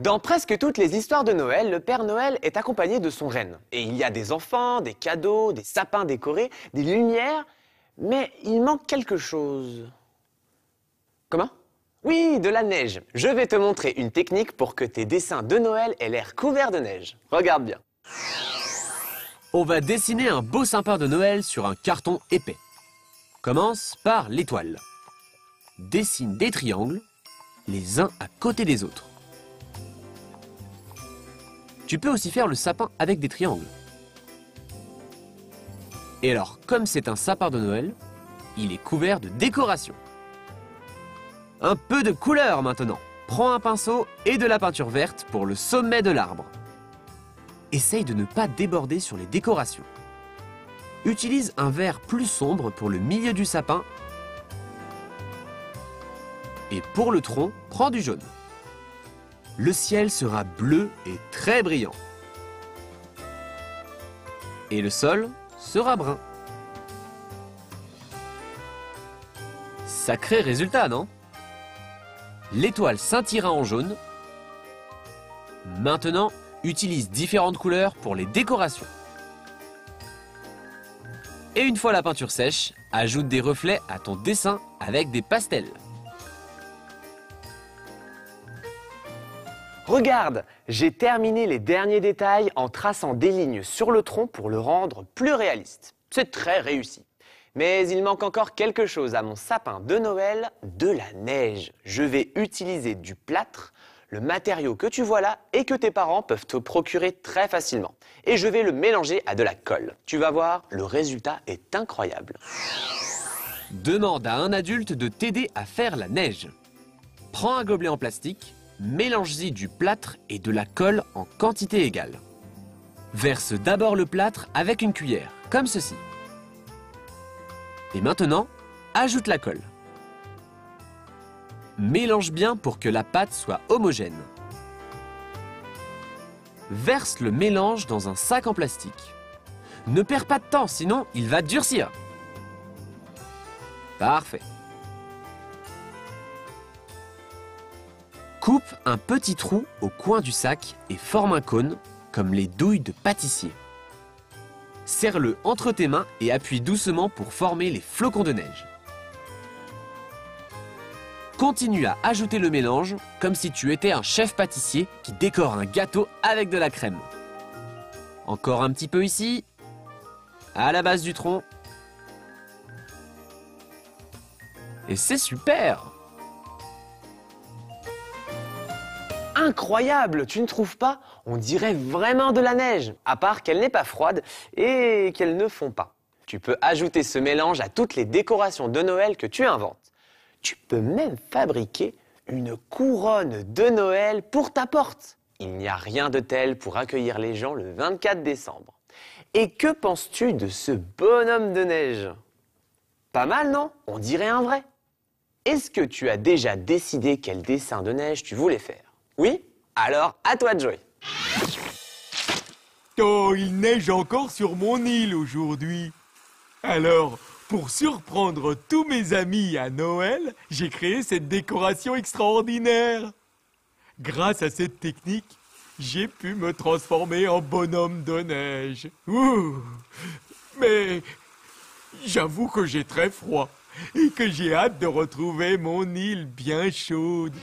Dans presque toutes les histoires de Noël, le Père Noël est accompagné de son renne. Et il y a des enfants, des cadeaux, des sapins décorés, des lumières, mais il manque quelque chose. Comment? Oui, de la neige. Je vais te montrer une technique pour que tes dessins de Noël aient l'air couverts de neige. Regarde bien. On va dessiner un beau sapin de Noël sur un carton épais. Commence par l'étoile. Dessine des triangles, les uns à côté des autres. Tu peux aussi faire le sapin avec des triangles. Et alors, comme c'est un sapin de Noël, il est couvert de décorations. Un peu de couleur maintenant. Prends un pinceau et de la peinture verte pour le sommet de l'arbre. Essaye de ne pas déborder sur les décorations. Utilise un vert plus sombre pour le milieu du sapin. Et pour le tronc, prends du jaune. Le ciel sera bleu et très brillant. Et le sol sera brun. Sacré résultat, non? L'étoile scintillera en jaune. Maintenant, utilise différentes couleurs pour les décorations. Et une fois la peinture sèche, ajoute des reflets à ton dessin avec des pastels. Regarde, j'ai terminé les derniers détails en traçant des lignes sur le tronc pour le rendre plus réaliste. C'est très réussi. Mais il manque encore quelque chose à mon sapin de Noël, de la neige. Je vais utiliser du plâtre, le matériau que tu vois là et que tes parents peuvent te procurer très facilement. Et je vais le mélanger à de la colle. Tu vas voir, le résultat est incroyable. Demande à un adulte de t'aider à faire la neige. Prends un gobelet en plastique, mélange-y du plâtre et de la colle en quantité égale. Verse d'abord le plâtre avec une cuillère, comme ceci. Et maintenant, ajoute la colle. Mélange bien pour que la pâte soit homogène. Verse le mélange dans un sac en plastique. Ne perds pas de temps, sinon il va durcir. Parfait. Coupe un petit trou au coin du sac et forme un cône, comme les douilles de pâtissier. Serre-le entre tes mains et appuie doucement pour former les flocons de neige. Continue à ajouter le mélange comme si tu étais un chef pâtissier qui décore un gâteau avec de la crème. Encore un petit peu ici, à la base du tronc. Et c'est super! Incroyable, tu ne trouves pas? On dirait vraiment de la neige, à part qu'elle n'est pas froide et qu'elle ne fond pas. Tu peux ajouter ce mélange à toutes les décorations de Noël que tu inventes. Tu peux même fabriquer une couronne de Noël pour ta porte. Il n'y a rien de tel pour accueillir les gens le 24 décembre. Et que penses-tu de ce bonhomme de neige? Pas mal, non? On dirait un vrai. Est-ce que tu as déjà décidé quel dessin de neige tu voulais faire? Oui? Alors, à toi de jouer. Oh, il neige encore sur mon île aujourd'hui. Alors, pour surprendre tous mes amis à Noël, j'ai créé cette décoration extraordinaire. Grâce à cette technique, j'ai pu me transformer en bonhomme de neige. Ouh. Mais j'avoue que j'ai très froid et que j'ai hâte de retrouver mon île bien chaude.